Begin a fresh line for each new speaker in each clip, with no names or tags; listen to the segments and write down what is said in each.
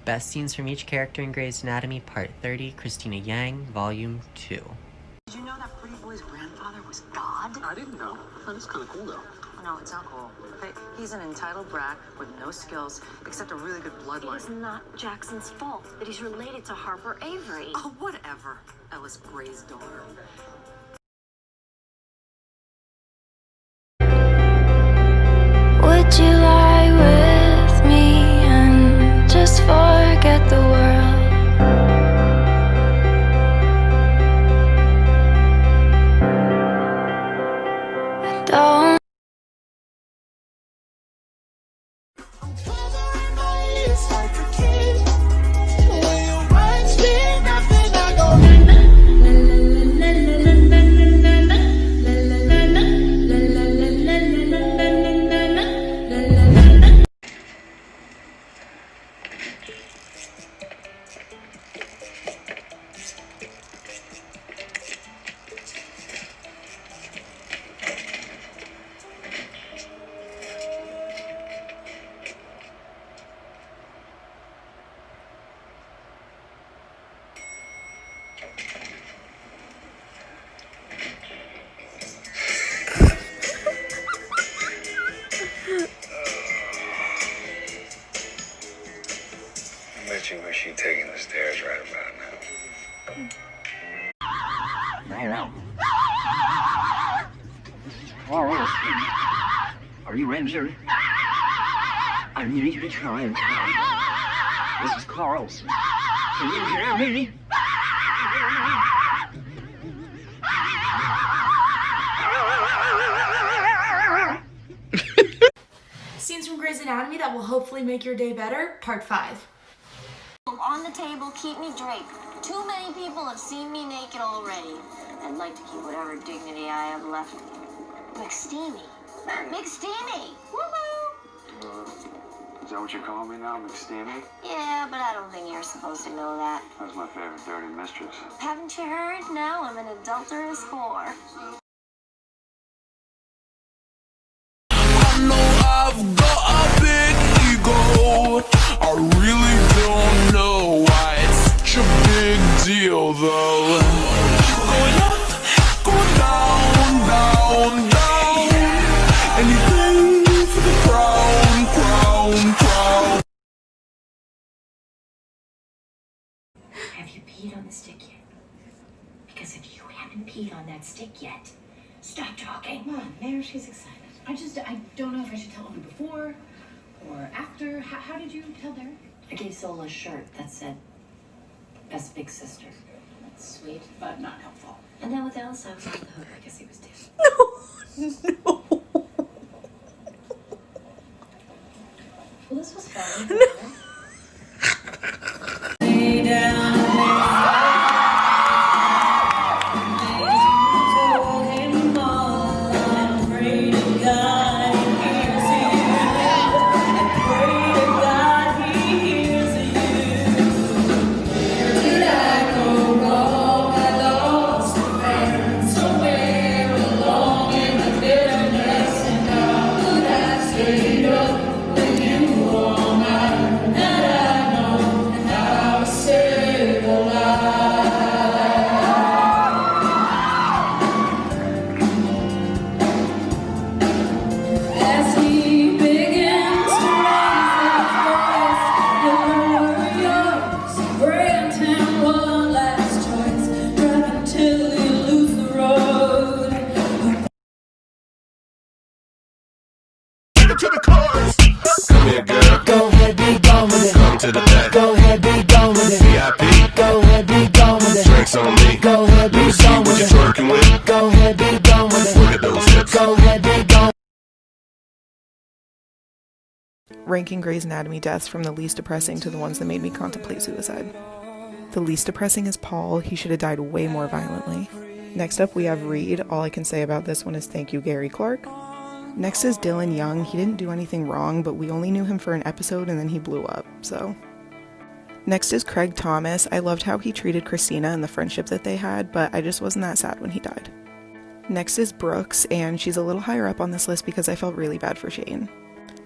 Best Scenes from Each Character in Grey's Anatomy, Part 30, Christina Yang, Volume 2.
Did you know that pretty boy's grandfather was God?
I didn't know. That's kind of cool, though.
No, it's not cool. Hey, he's an entitled brat with no skills except a really good bloodline.
It's not Jackson's fault that he's related to Harper Avery.
Oh, whatever. Ellis Gray's daughter.
Would you lie with me and just forget the world? Don't. I'm covering my ears like a kid. When you run, spin, nothing, I go.
I bet you wish you'd taken the stairs right about now.
Carl, are you injured? I need you to try and tell. This is Carl's. Can you hear me?
Scenes from Grey's Anatomy that will hopefully make your day better, Part 5.
On the table, keep me draped. Too many people have seen me naked already. I'd like to keep whatever dignity I have left. McSteamy. McSteamy! Woohoo!
Is that what you're calling me now, McSteamy?
Yeah, but I don't think you're supposed to know that.
That's my favorite dirty mistress.
Haven't you heard? Now I'm an adulterous whore.
I know I've got a big ego. I really don't know why it's such a big deal, though. Going up, going down, down, down. Anything for the crown, crown, crown.
Have you peed on the stick yet? Because if you haven't peed on that stick yet, stop talking.
Come on, there she's excited. I don't know if I should tell him before or after. How did you tell Derek?
I gave Sola a shirt that said, Best Big Sister.
That's sweet, but not helpful.
And then with Elsa, I was on the hook. I guess he was dead.
No.
Well, this was fun.
To the chorus. Come here, girl.
Go ahead, be gone with it.
Come to the back.
Go ahead, be gone with it.
VIP.
Go ahead, be gone with it.
Drinks on me.
Go ahead, be
Let me see
gone
what
with
you're
it.
twerking with.
Go ahead, be gone with it.
Look at those hips.
Go ahead, be gone.
Ranking Grey's Anatomy deaths from the least depressing to the ones that made me contemplate suicide. The least depressing is Paul. He should have died way more violently. Next up we have Reed. All I can say about this one is thank you, Gary Clark. Next is Dylan Young. He didn't do anything wrong, but we only knew him for an episode and then he blew up, so. Next is Craig Thomas. I loved how he treated Christina and the friendship that they had, but I just wasn't that sad when he died. Next is Brooks, and she's a little higher up on this list because I felt really bad for Shane.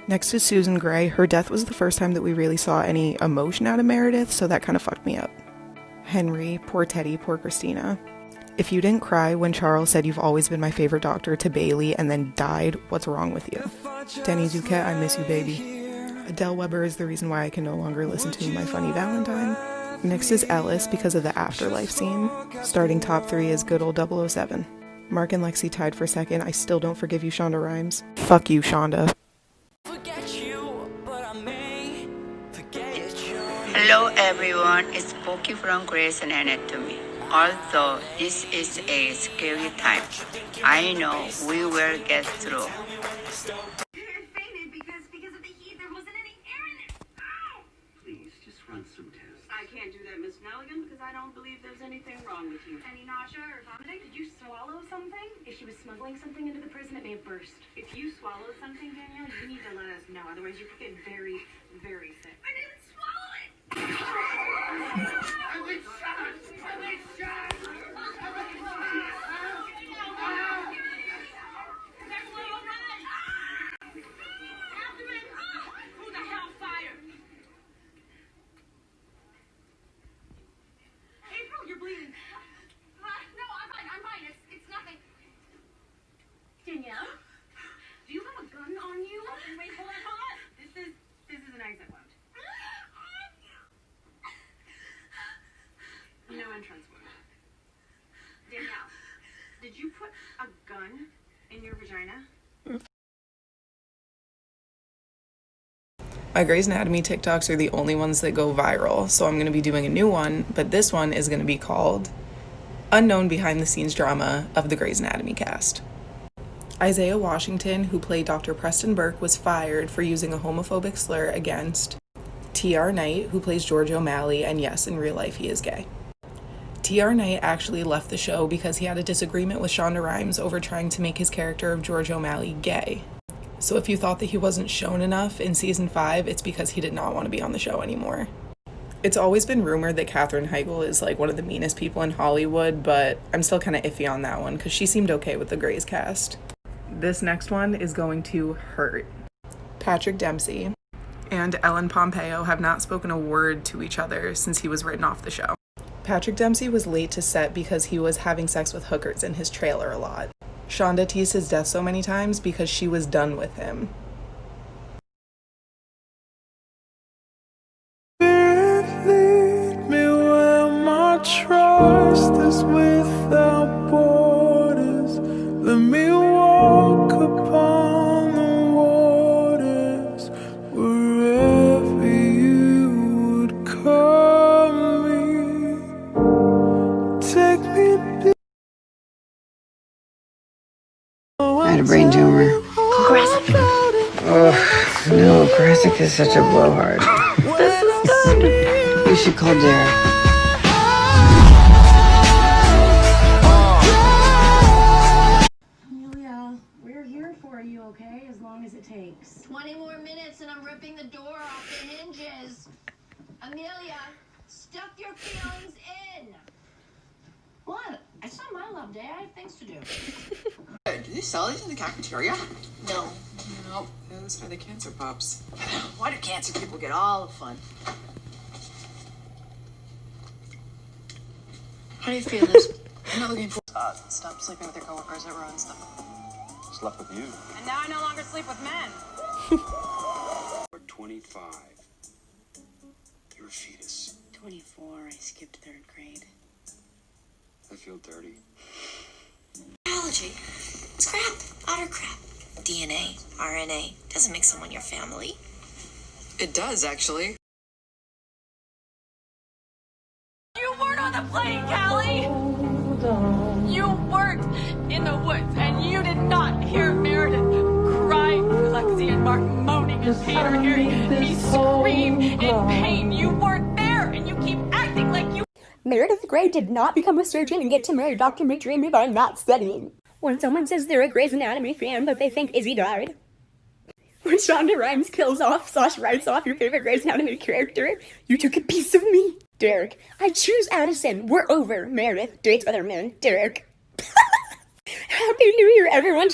Next is Susan Gray. Her death was the first time that we really saw any emotion out of Meredith, so that kind of fucked me up. Henry, poor Teddy, poor Christina. If you didn't cry when Charles said you've always been my favorite doctor to Bailey and then died, what's wrong with you? Denny Duquette, I miss you, baby. Adele Weber is the reason why I can no longer listen to My Funny Valentine. Next is Ellis because of the afterlife scene. Starting top 3 is good old 007. Mark and Lexi tied for second. I still don't forgive you, Shonda Rhimes. Fuck you, Shonda.
Hello everyone, it's Pokey from Grey's Anatomy. Although this is a scary time, I know we will get through.
Please, just run some tests. I can't do that, Miss Nelligan, because I don't believe there's anything wrong with you.
Any nausea or vomiting? Did you swallow something? If she was smuggling something into the prison, it may have burst. If you swallowed something, Danielle, you need to let us know. Otherwise, you could get very, very sick. I didn't swallow it!
I've been shot! I've been shot!
Who the hell fired? April, you're bleeding. No, I'm fine. It's nothing. Danielle, do you have a gun on you? Wait, hold on. This is an exit wound. No entrance wound. Danielle, did you put a gun in your vagina?
My Grey's Anatomy TikToks are the only ones that go viral, so I'm going to be doing a new one, but this one is going to be called Unknown Behind the Scenes Drama of the Grey's Anatomy Cast. Isaiah Washington, who played Dr. Preston Burke, was fired for using a homophobic slur against T.R. Knight, who plays George O'Malley, and yes, in real life he is gay. T.R. Knight actually left the show because he had a disagreement with Shonda Rhimes over trying to make his character of George O'Malley gay. So if you thought that he wasn't shown enough in season 5, it's because he did not want to be on the show anymore. It's always been rumored that Katherine Heigl is like one of the meanest people in Hollywood, but I'm still kind of iffy on that one because she seemed okay with the Grey's cast. This next one is going to hurt. Patrick Dempsey and Ellen Pompeo have not spoken a word to each other since he was written off the show. Patrick Dempsey was late to set because he was having sex with hookers in his trailer a lot. Shonda teased his death so many times because she was done with him.
Lead me where my trust is without borders. Let me walk upon the waters wherever you would call me. Take me deep.
I had a brain tumor. Oh, no, Grasic is such a blowhard. You should call Derek.
Amelia, we're here for you, okay? As long as it takes.
20 more minutes and I'm ripping the door off the hinges. Amelia, stuff your feelings in.
What? It's not my love day. I have things to do.
Do they sell these in the cafeteria?
No.
No, those are the cancer pops. Why do cancer people get all the fun? How do you feel, Liz? I'm not looking for... Stop sleeping with your coworkers. It ruins them.
Slept with you.
And now I no longer sleep with men.
You're 25. You're a fetus.
24, I skipped 3rd grade.
I feel dirty.
Biology. It's crap. Utter crap. DNA, RNA. Doesn't make someone your family.
It does, actually.
You weren't on the plane, Callie! You weren't in the woods, and you did not hear Meredith crying for Lexi and Mark moaning in pain or hearing me scream in pain. You weren't there, and you keep acting like you...
Meredith Grey did not become a surgeon and get to marry Dr. McDreamy by not studying. When someone says they're a Grey's Anatomy fan but they think Izzy died. When Shonda Rhimes kills off / writes off your favorite Grey's Anatomy character, you took a piece of me. Derek, I choose Addison. We're over. Meredith dates other men. Derek. Happy New Year, everyone.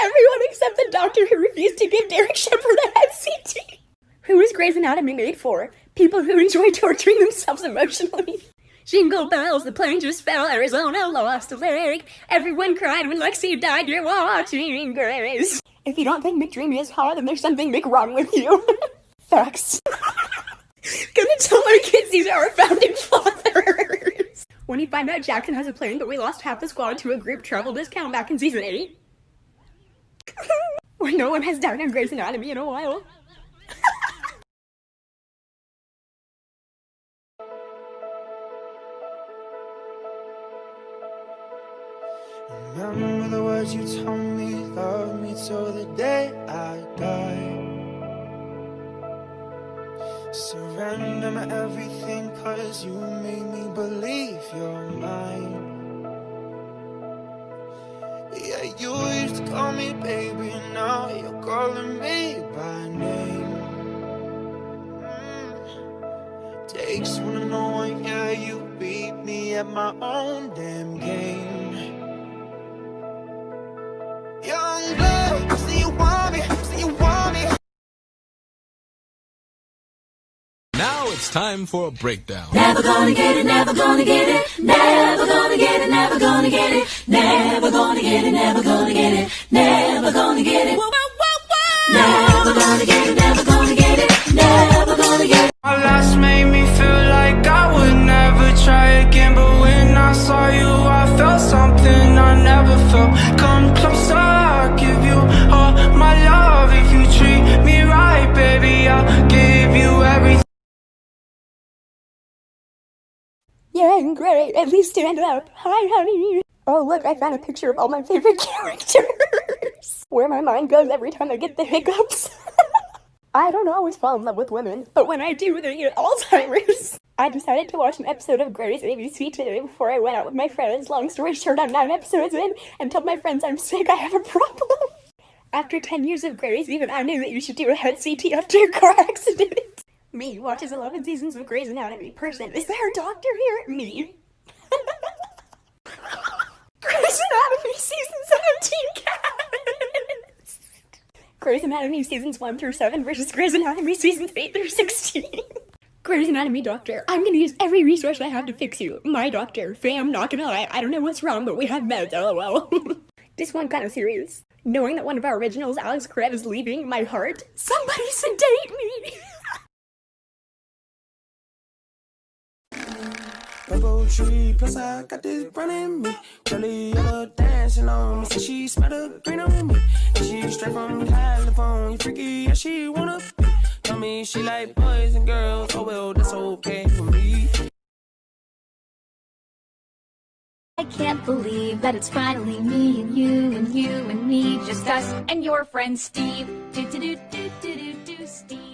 Everyone except the doctor who refused to give Derek Shepard a head CT. Who is Grey's Anatomy made for? People who enjoy torturing themselves emotionally. Jingle bells, the plane just fell, Arizona lost a leg. Everyone cried when Lexi died, you're watching Grey's. If you don't think McDreamy is hot, then there's something big wrong with you. Facts. Gonna tell my kids these are our founding fathers. When you find out Jackson has a plane, but we lost half the squad to a group travel discount back in season 8. When no one has died on Grey's Anatomy in a while.
Remember the words you told me, love me till the day I die. Surrender my everything, cause you made me believe you're mine. Yeah, you used to call me baby, now you're calling me by name. Takes one to know one, yeah, you beat me at my own damn game. Young blood, so you want me, so you want me.
Now it's time for a breakdown.
Never gonna get it, never gonna get it, never gonna get it, never gonna get it, never gonna get it, never gonna get it, never gonna get it. Whoa, whoa, whoa, whoa. Never gonna get it, never gonna get it, never gonna get it.
My last made me feel like I would never try again, but when I saw you, I felt something I never felt. Come closer, I'll give you all my love. If you treat me right, baby, I'll give you everything.
Yeah, great. At least stand up. Hi, honey. Oh, look, I found a picture of all my favorite characters. Where my mind goes every time I get the hiccups. I don't always fall in love with women, but when I do, they get Alzheimer's. I decided to watch an episode of Grey's ABC today before I went out with my friends. Long story short, I'm 9 episodes in, and told my friends I'm sick, I have a problem. After 10 years of Grey's, even I knew that you should do a head CT after a car accident. Me watches 11 seasons of Grey's Anatomy. Person, is there a doctor here? Me. Grey's Anatomy season 17 cast. Grey's Anatomy seasons 1 through 7 versus Grey's Anatomy seasons 8 through 16. Grey's Anatomy doctor, I'm gonna use every resource I have to fix you. My doctor, fam, not gonna lie, I don't know what's wrong, but we have meds, lol. This one kind of serious. Knowing that one of our originals, Alex Karev, is leaving my heart, somebody sedate me.
Purple tree, plus I got this brown in me. Curly yellow dancing on me. Say she smell the green on me. And she straight from California. Freaky, yeah, she wanna be. Tell me she like boys and girls. Oh well, that's okay for me.
I can't believe that it's finally me and you and you and me. Just us and your friend Steve. Do, do, do, do, do, do, do, Steve.